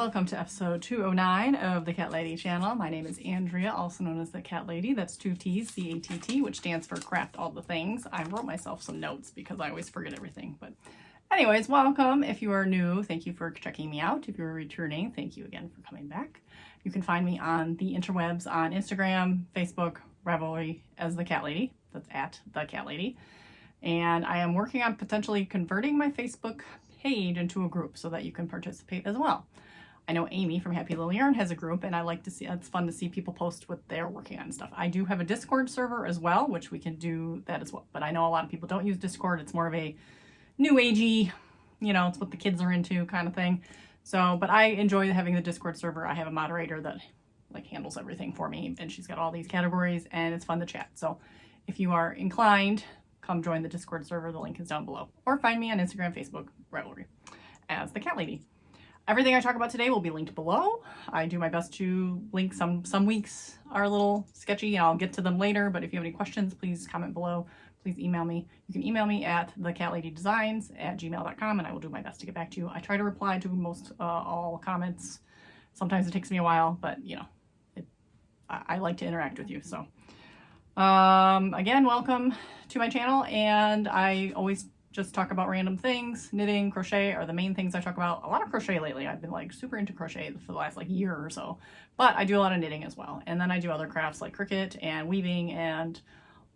welcome to episode 209 of the Cat Lady channel. My name is Andrea, also known as the Cat Lady. That's 2 T's, C-A-T-T, which stands for Craft All the Things. I wrote myself some notes because I always forget everything. But anyways, welcome. If you are new, thank you for checking me out. If you're returning, thank you again for coming back. You can find me on the interwebs on Instagram, Facebook, Ravelry as the Cat Lady. That's at the Cat Lady. And I am working on potentially converting my Facebook page into a group so that you can participate as well. I know Amy from Happy Little Yarn has a group, and I like to see, it's fun to see people post what they're working on and stuff. I do have a Discord server as well, which we can do that as well. But I know a lot of people don't use Discord. It's more of a new agey, you know, it's what the kids are into kind of thing. So, but I enjoy having the Discord server. I have a moderator that like handles everything for me, and she's got all these categories, and it's fun to chat. So if you are inclined, come join the Discord server. The link is down below. Or find me on Instagram, Facebook, Ravelry as the Cat Lady. Everything I talk about today will be linked below. I do my best to link. Some weeks are a little sketchy and I'll get to them later, but if you have any questions, please comment below. Please email me. You can email me at thecatladydesigns@gmail.com and I will do my best to get back to you. I try to reply to most all comments. Sometimes it takes me a while, but you know, I like to interact with you. So again, welcome to my channel, and I always just talk about random things. Knitting, crochet are the main things I talk about. A lot of crochet lately. I've been like super into crochet for the last like year or so, but I do a lot of knitting as well. And then I do other crafts like Cricut and weaving and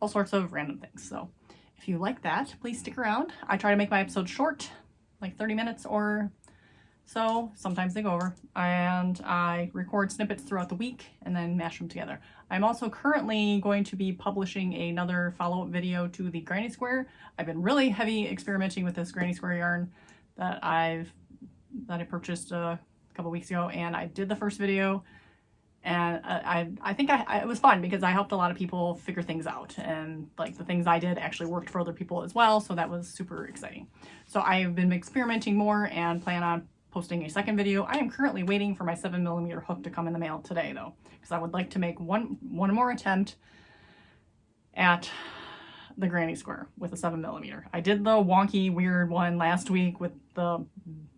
all sorts of random things. So if you like that, please stick around. I try to make my episodes short, like 30 minutes or so. Sometimes they go over, and I record snippets throughout the week and then mash them together. I'm also currently going to be publishing another follow-up video to the granny square. I've been really heavy experimenting with this granny square yarn that I purchased a couple weeks ago, and I did the first video, and I think it was fun because I helped a lot of people figure things out, and like the things I did actually worked for other people as well, so that was super exciting. So I've been experimenting more and plan on posting a second video. I am currently waiting for my 7mm hook to come in the mail today though, because I would like to make one more attempt at the granny square with a 7mm. I did the wonky weird one last week with the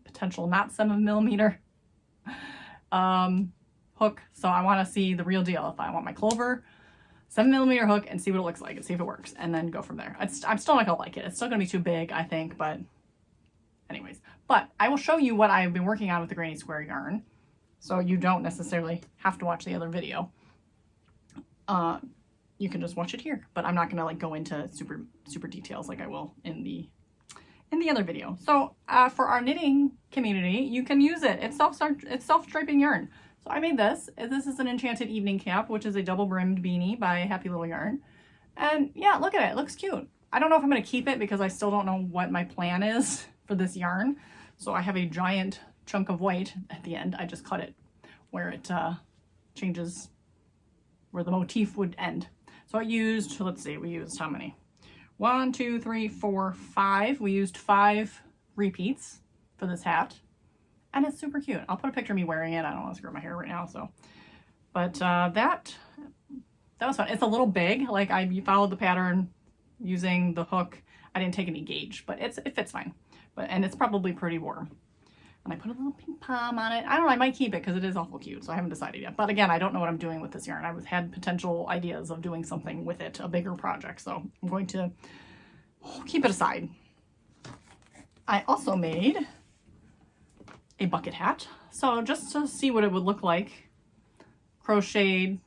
potential not 7mm hook, so I want to see the real deal. If I want my clover 7mm hook and see what it looks like and see if it works, and then go from there. I'm still not gonna like it. It's still gonna be too big, I think, but anyways. But I will show you what I've been working on with the granny square yarn, so you don't necessarily have to watch the other video. You can just watch it here, but I'm not gonna like go into super details like I will in the other video. So for our knitting community, you can use it. It's self-striping yarn. So I made this. This is an enchanted evening cap, which is a double brimmed beanie by Happy Little Yarn. And yeah, look at it. It looks cute. I don't know if I'm gonna keep it because I still don't know what my plan is for this yarn. So I have a giant chunk of white at the end. I just cut it where it changes where the motif would end. So I used, let's see, we used how many? 1, 2, 3, 4, 5. We used 5 repeats for this hat, and it's super cute. I'll put a picture of me wearing it. I don't want to screw up my hair right now, so. But that was fun. It's a little big. Like you followed the pattern using the hook. I didn't take any gauge, but it fits fine. And it's probably pretty warm. And I put a little pink pom on it. I don't know, I might keep it because it is awful cute, so I haven't decided yet. But again, I don't know what I'm doing with this yarn. I've had potential ideas of doing something with it, a bigger project, so I'm going to keep it aside. I also made a bucket hat. So just to see what it would look like, crocheted,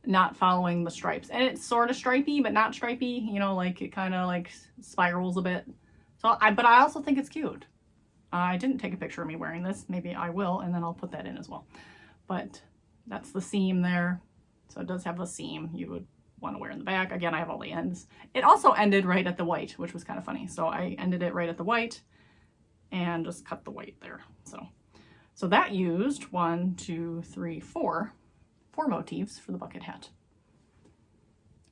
not following the stripes. And it's sort of stripy, but not stripy, you know, like it kind of like spirals a bit. So but I also think it's cute. I didn't take a picture of me wearing this. Maybe I will, and then I'll put that in as well. But that's the seam there. So it does have a seam you would want to wear in the back. Again, I have all the ends. It also ended right at the white, which was kind of funny. So I ended it right at the white and just cut the white there. So that used 1, 2, 3, 4 motifs for the bucket hat.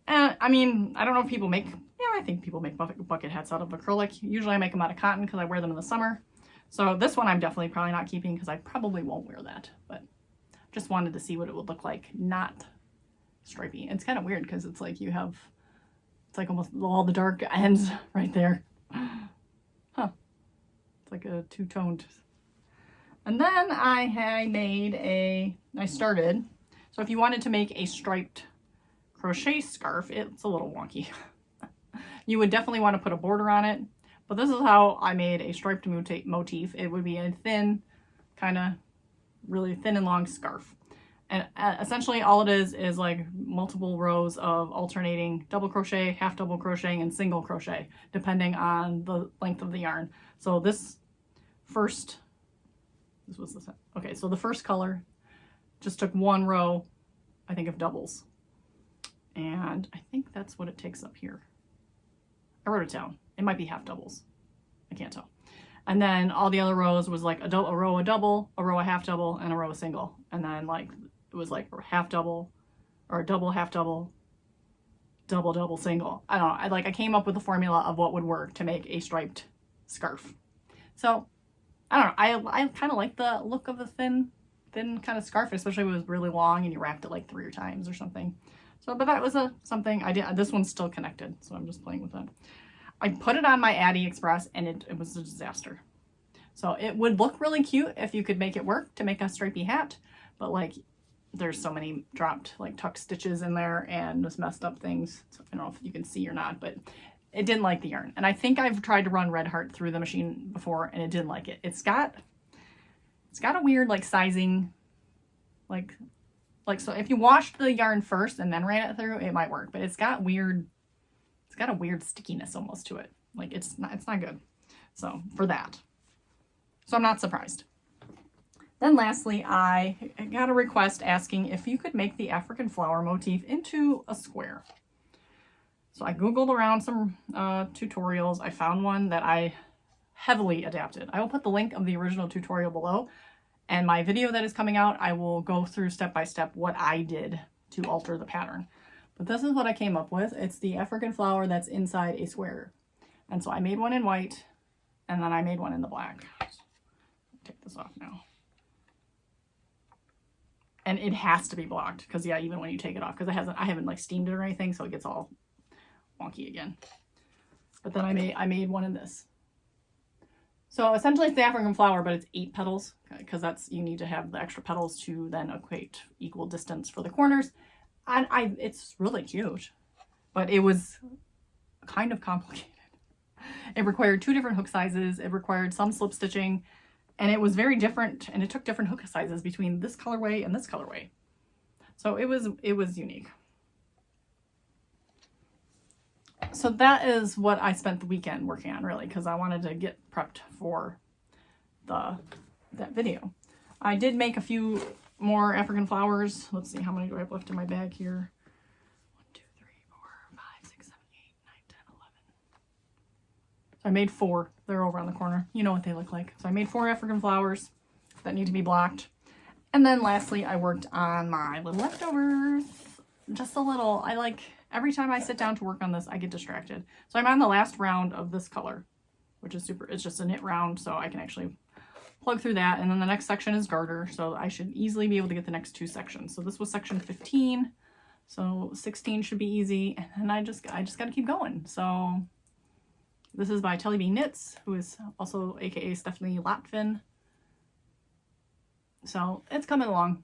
And I mean, I don't know if people make, yeah, I think people make bucket hats out of acrylic. Usually I make them out of cotton because I wear them in the summer. So this one I'm definitely probably not keeping because I probably won't wear that, but just wanted to see what it would look like, not stripy. It's kind of weird because it's like you have, it's like almost all the dark ends right there. Huh. It's like a two-toned And then I started, so if you wanted to make a striped crochet scarf, it's a little wonky. You would definitely want to put a border on it, but this is how I made a striped motif. It would be a thin, kind of really thin and long scarf. And essentially all it is like multiple rows of alternating double crochet, half double crochet, and single crochet, depending on the length of the yarn. So the first color just took one row, I think, of doubles. And I think that's what it takes up here. I wrote it down. It might be half doubles. I can't tell. And then all the other rows was like a row of double, a row of half double, and a row of single. And then like it was like half double, or a double, half double, double, double, single. I don't know. I came up with a formula of what would work to make a striped scarf. So I don't know. I kind of like the look of the thin kind of scarf, especially if it was really long and you wrapped it like 3 times or something. So, but that was something I did. This one's still connected, so I'm just playing with it. I put it on my AliExpress and it was a disaster. So it would look really cute if you could make it work to make a stripy hat, but like there's so many dropped like tuck stitches in there and just messed up things. So I don't know if you can see or not, but it didn't like the yarn. And I think I've tried to run Red Heart through the machine before and it didn't like it. It's got a weird like sizing, like so if you washed the yarn first and then ran it through, it might work, but it's got a weird stickiness almost to it. Like it's not good. So for that. So I'm not surprised. Then lastly, I got a request asking if you could make the African flower motif into a square. So I Googled around some tutorials. I found one that I heavily adapted. I will put the link of the original tutorial below, and my video that is coming out, I will go through step by step what I did to alter the pattern. But this is what I came up with. It's the African flower that's inside a square. And so I made one in white, and then I made one in the black. Take this off now. And it has to be blocked because yeah, even when you take it off, because I haven't like steamed it or anything, so it gets all wonky again. But then I made one in this. So essentially it's the African flower, but it's 8 petals because you need to have the extra petals to then equate equal distance for the corners. And it's really cute, but it was kind of complicated. It required 2 different hook sizes. It required some slip stitching. And it was very different, and it took different hook sizes between this colorway and this colorway. So it was unique. So that is what I spent the weekend working on, really, because I wanted to get prepped for that video. I did make a few more African flowers. Let's see, how many do I have left in my bag here? 1, 2, 3, 4, 5, 6, 7, 8, 9, 10, 11. So I made 4. They're over on the corner. You know what they look like. So I made 4 African flowers that need to be blocked. And then lastly, I worked on my little leftovers. Just a little. Every time I sit down to work on this, I get distracted. So I'm on the last round of this color, which is super. It's just a knit round, so I can actually plug through that. And then the next section is garter, so I should easily be able to get the next 2 sections. So this was section 15. So 16 should be easy. And then I just got to keep going. So this is by Telly B Knits, who is also aka Stephanie Lotven. So it's coming along.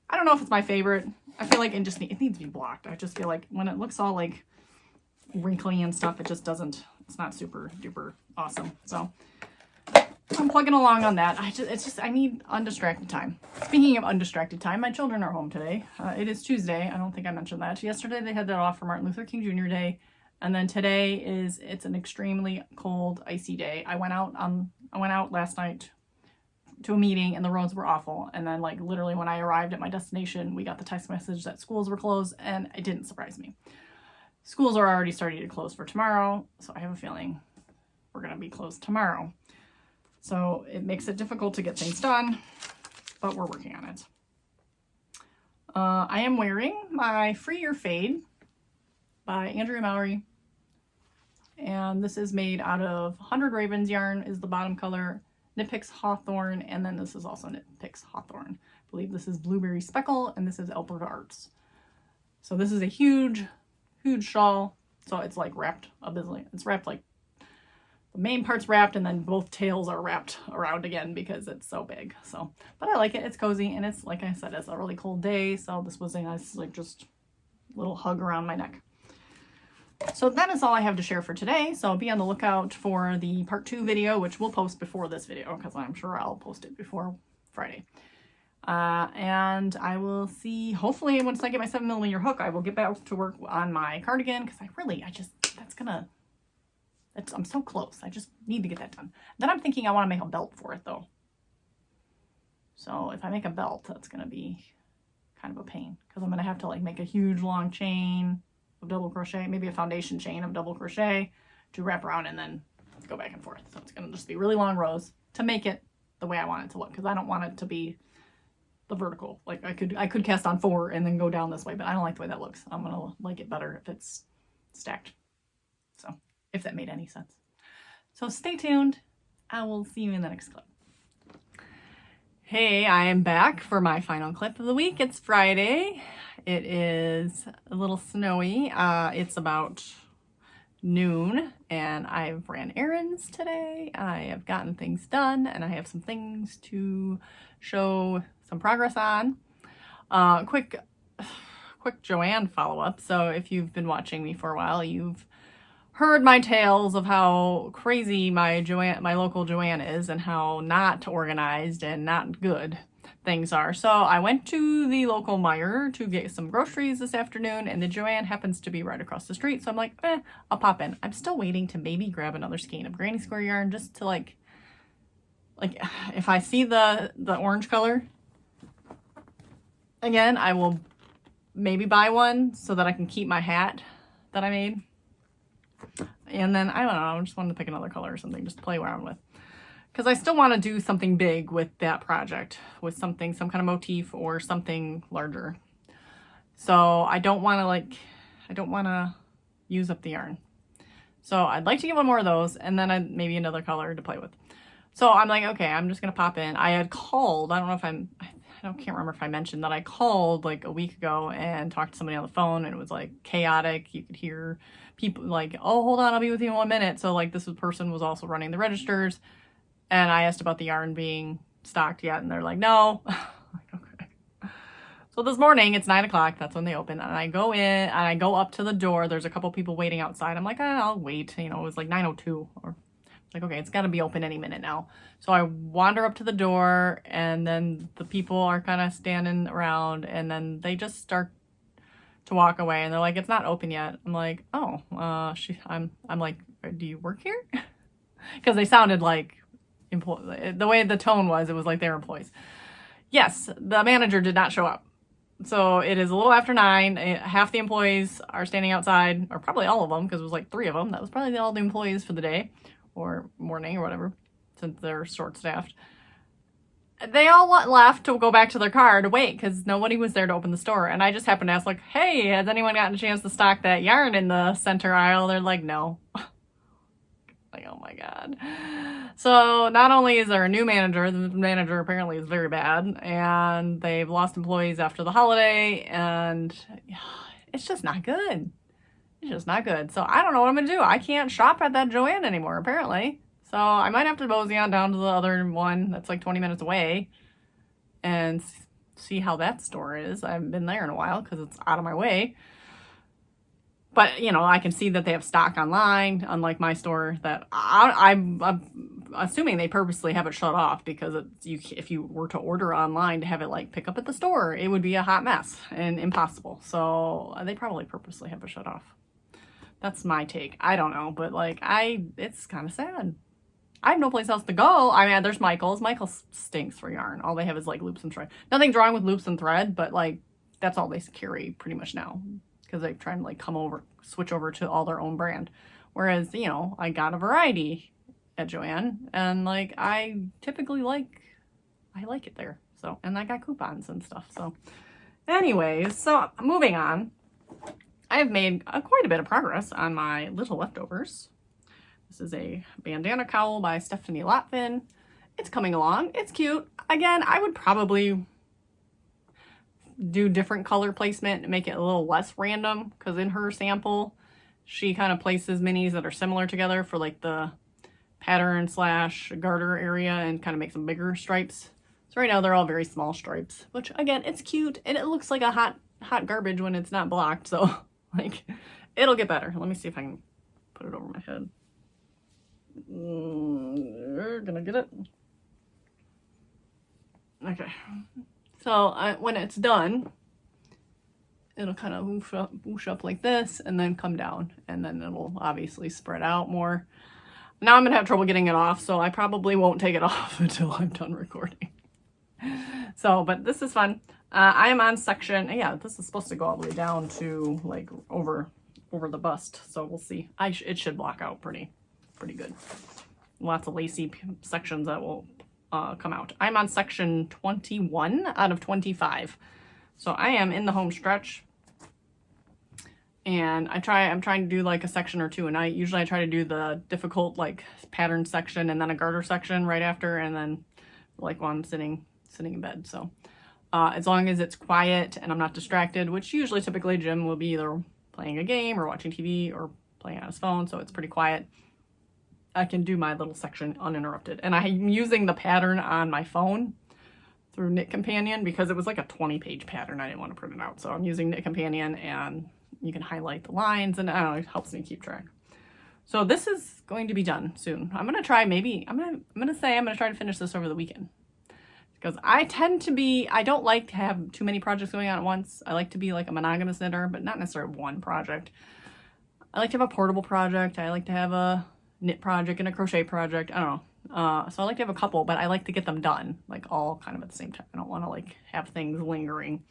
I don't know if it's my favorite. I feel like it needs to be blocked. I just feel like when it looks all like wrinkly and stuff, it's not super duper awesome. So I'm plugging along on that. I need undistracted time. Speaking of undistracted time, my children are home today. It is Tuesday. I don't think I mentioned that. Yesterday they had that off for Martin Luther King Jr. Day. And then today it's an extremely cold, icy day. I went out last night to a meeting and the roads were awful. And then like literally when I arrived at my destination, we got the text message that schools were closed, and it didn't surprise me. Schools are already starting to close for tomorrow. So I have a feeling we're going to be closed tomorrow. So it makes it difficult to get things done, but we're working on it. I am wearing my Free Your Fade by Andrea Mowry. And this is made out of 100 Ravens yarn is the bottom color. Knit Picks Hawthorne, and then this is also Knit Picks Hawthorne. I believe this is Blueberry Speckle, and this is Alberta Arts. So this is a huge, huge shawl. So it's like wrapped abysmally. It's wrapped like main part's wrapped and then both tails are wrapped around again because it's so big. So, but I like it. It's cozy, and it's, like I said, it's a really cold day, so this was a nice, like, just little hug around my neck. So that is all I have to share for today. So be on the lookout for the part 2 video, which we'll post before this video because I'm sure I'll post it before Friday. And I will see, hopefully once I get my 7mm hook, I will get back to work on my cardigan because I'm so close. I just need to get that done. Then I'm thinking I want to make a belt for it though. So if I make a belt, that's going to be kind of a pain because I'm going to have to like make a huge long chain of double crochet, maybe a foundation chain of double crochet to wrap around and then go back and forth. So it's going to just be really long rows to make it the way I want it to look because I don't want it to be the vertical. Like I could cast on 4 and then go down this way, but I don't like the way that looks. I'm going to like it better if it's stacked. So if that made any sense. So stay tuned. I will see you in the next clip. Hey, I am back for my final clip of the week. It's Friday. It is a little snowy. It's about noon and I've ran errands today. I have gotten things done and I have some things to show some progress on. Quick Joanne follow-up. So if you've been watching me for a while, you've heard my tales of how crazy my local Joanne is and how not organized and not good things are. So I went to the local Meijer to get some groceries this afternoon and the Joanne happens to be right across the street. So I'm like, I'll pop in. I'm still waiting to maybe grab another skein of granny square yarn just to like if I see the orange color again, I will maybe buy one so that I can keep my hat that I made. And then, I don't know, I just wanted to pick another color or something just to play around with. Because I still want to do something big with that project, with some kind of motif or something larger. So I don't want to use up the yarn. So I'd like to get one more of those and then maybe another color to play with. So I'm like, okay, I'm just going to pop in. I had called, I can't remember if I mentioned that I called like a week ago and talked to somebody on the phone and it was like chaotic. You could hear people like, oh, hold on, I'll be with you in 1 minute. So like this person was also running the registers and I asked about the yarn being stocked yet and they're like, no. Okay. So this morning it's 9 o'clock. That's when they open and I go in and I go up to the door. There's a couple people waiting outside. I'm like, I'll wait. You know, it was like 9:02 or like, okay, it's got to be open any minute now. So I wander up to the door and then the people are kind of standing around and then they just start to walk away and they're like, it's not open yet. I'm like, oh, I'm like, do you work here? Because they sounded like the way the tone was, it was like they're employees. Yes, the manager did not show up. So it is a little after 9. Half the employees are standing outside, or probably all of them, because it was like 3 of them. That was probably all the employees for the day or morning or whatever, since they're short-staffed. They all left to go back to their car to wait because nobody was there to open the store. And I just happened to ask, like, hey, has anyone gotten a chance to stock that yarn in the center aisle? They're like, no. Like, oh my God. So not only is there a new manager, the manager apparently is very bad, and they've lost employees after the holiday, and it's just not good. It's just not good. So I don't know what I'm going to do. I can't shop at that Joanne anymore, apparently. So I might have to mosey on down to the other one that's like 20 minutes away and see how that store is. I haven't been there in a while because it's out of my way. But, you know, I can see that they have stock online, unlike my store that I'm assuming they purposely have it shut off because if you were to order online to have it like pick up at the store, it would be a hot mess and impossible. So they probably purposely have it shut off. That's my take. I don't know, but like it's kind of sad. I have no place else to go. I mean, there's Michael's. Michael's stinks for yarn. All they have is like loops and thread. Nothing's wrong with loops and thread, but like that's all they carry pretty much now because they're trying to like switch over to all their own brand. Whereas, you know, I got a variety at Joanne and like I typically like it there. So, and I got coupons and stuff. So anyways, so moving on. I have made quite a bit of progress on my little leftovers. This is a bandana cowl by Stephanie Lotven. It's coming along. It's cute. Again, I would probably do different color placement and make it a little less random because in her sample, she kind of places minis that are similar together for like the pattern slash garter area and kind of make some bigger stripes. So right now they're all very small stripes, which again, it's cute and it looks like a hot garbage when it's not blocked. So like it'll get better. Let me see if I can put it over my head. Gonna get it. Okay. So when it's done, it'll kind of whoosh up like this and then come down, and then it'll obviously spread out more. Now I'm gonna have trouble getting it off, so I probably won't take it off until I'm done recording. So, but this is fun. I am on section, yeah, this is supposed to go all the way down to like over the bust. So we'll see. It should block out pretty good. Lots of lacy sections that will come out. I'm on section 21 out of 25. So I am in the home stretch. And I'm trying to do like a section or two a night. Usually I try to do the difficult like pattern section and then a garter section right after, and then like while I'm sitting in bed. So as long as it's quiet and I'm not distracted, which usually typically Jim will be either playing a game or watching TV or playing on his phone, so it's pretty quiet, I can do my little section uninterrupted. And I'm using the pattern on my phone through Knit Companion because it was like a 20-page pattern. I didn't want to print it out, so I'm using Knit Companion, and you can highlight the lines, and I don't know, it helps me keep track. So this is going to be done soon. I'm gonna try, maybe I'm gonna try to finish this over the weekend, because I don't like to have too many projects going on at once. I like to be like a monogamous knitter, but not necessarily one project. I like to have a portable project. I like to have a knit project and a crochet project. I don't know. So I like to have a couple, but I like to get them done like all kind of at the same time. I don't want to like have things lingering.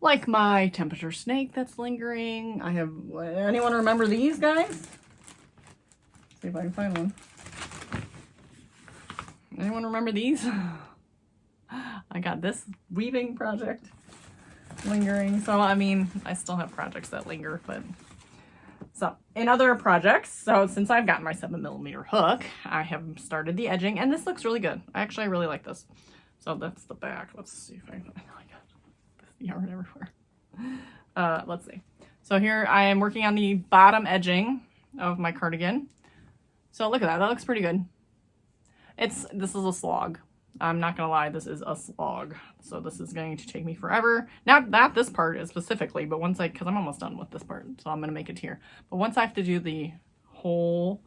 Like my temperature snake that's lingering. I have, anyone remember these guys? See if I can find one. Anyone remember these? I got this weaving project lingering. So, I mean, I still have projects that linger, but so in other projects, so since I've gotten my 7mm hook, I have started the edging, and this looks really good. I really like this. So that's the back. Let's see if I got this yarn everywhere. Let's see. So here I am working on the bottom edging of my cardigan. So look at that. That looks pretty good. This is a slog. I'm not gonna lie, this is a slog. So this is going to take me forever. Not this part is specifically, but once because I'm almost done with this part, so I'm gonna make it here. But once I have to do the whole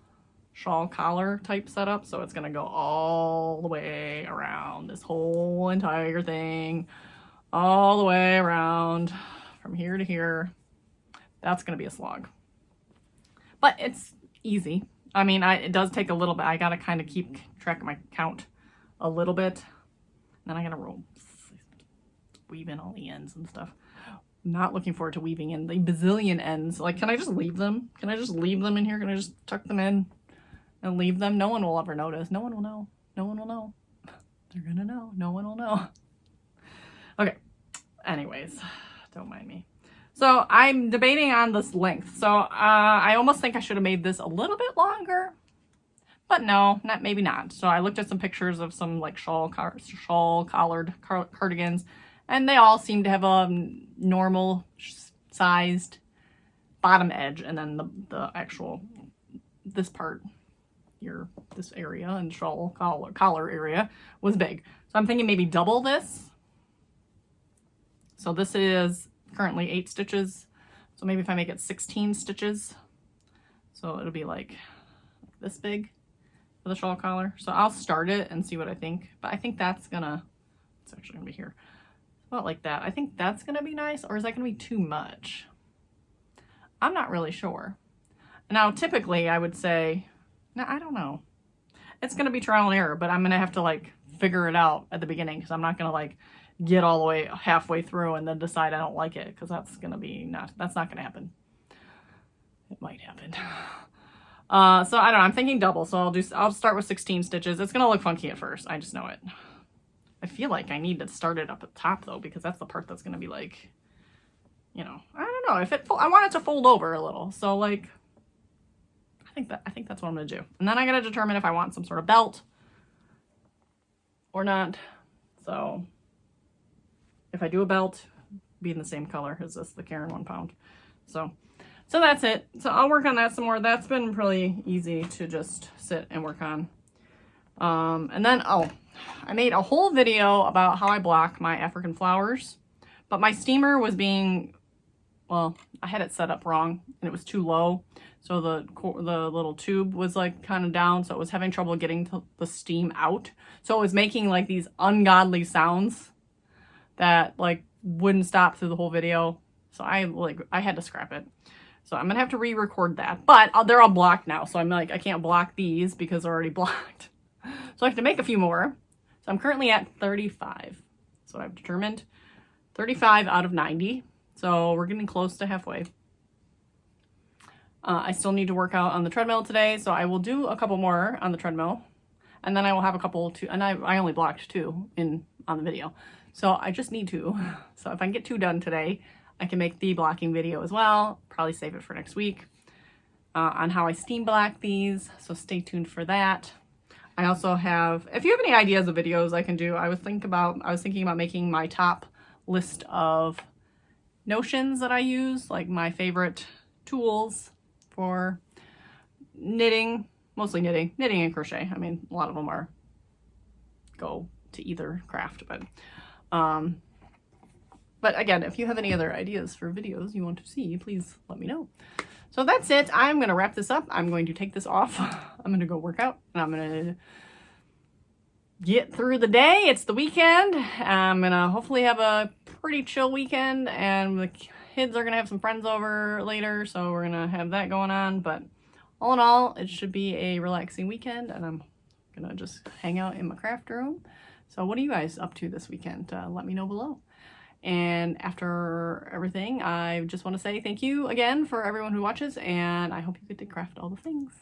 shawl collar type setup, so it's gonna go all the way around this whole entire thing, all the way around from here to here. That's gonna be a slog. But it's easy. I mean, it does take a little bit. I gotta kind of keep track of my count a little bit. Then I gotta weave in all the ends and stuff. I'm not looking forward to weaving in the bazillion ends. Like, can I just leave them? Can I just leave them in here? Can I just tuck them in and leave them? No one will ever notice. No one will know. No one will know. They're gonna know. No one will know. Okay. Anyways, don't mind me. So I'm debating on this length. So I almost think I should have made this a little bit longer, but no, maybe not. So I looked at some pictures of some like shawl collared cardigans, and they all seem to have a normal sized bottom edge, and then the actual this part here, this area and shawl collar area was big. So I'm thinking maybe double this. So this is currently 8 stitches, so maybe if I make it 16 stitches, so it'll be like this big for the shawl collar. So I'll start it and see what I think, but I think it's actually gonna be here about like that. I think that's gonna be nice, or is that gonna be too much? I'm not really sure. Now typically I would say, no, I don't know, it's gonna be trial and error, but I'm gonna have to like figure it out at the beginning, because I'm not gonna like get all the way halfway through and then decide I don't like it, because that's not gonna happen. It might happen. So I don't know, I'm thinking double, so I'll start with 16 stitches. It's gonna look funky at first, I just know it. I feel like I need to start it up at the top though, because that's the part that's gonna be like, you know, I don't know, I want it to fold over a little, so like I think that's what I'm gonna do. And then I gotta determine if I want some sort of belt or not. So if I do a belt, be in the same color as this, the Caron 1 pound. So So that's it. So I'll work on that some more. That's been really easy to just sit and work on. And then, oh, I made a whole video about how I block my African flowers, but my steamer was being, well, I had it set up wrong and it was too low. So the little tube was like kind of down. So it was having trouble getting the steam out. So it was making like these ungodly sounds that like wouldn't stop through the whole video. So I had to scrap it. So I'm gonna have to re-record that, but they're all blocked now. So I'm like, I can't block these because they're already blocked. So I have to make a few more. So I'm currently at 35. That's what I've determined. 35 out of 90. So we're getting close to halfway. I still need to work out on the treadmill today. So I will do a couple more on the treadmill. And then I will have a couple to, and I only blocked 2 on the video. So I just need 2. So if I can get 2 done today, I can make the blocking video as well. Probably save it for next week on how I steam block these. So stay tuned for that. I also have, if you have any ideas of videos I can do, I was thinking about making my top list of notions that I use, like my favorite tools for knitting, mostly knitting and crochet. I mean, a lot of them go to either craft, but again, if you have any other ideas for videos you want to see, please let me know. So that's it. I'm going to wrap this up. I'm going to take this off. I'm going to go work out and I'm going to get through the day. It's the weekend. I'm going to hopefully have a pretty chill weekend and the kids are going to have some friends over later. So we're going to have that going on. But all in all, it should be a relaxing weekend and I'm going to just hang out in my craft room. So what are you guys up to this weekend? Let me know below. And after everything, I just want to say thank you again for everyone who watches, and I hope you get to craft all the things.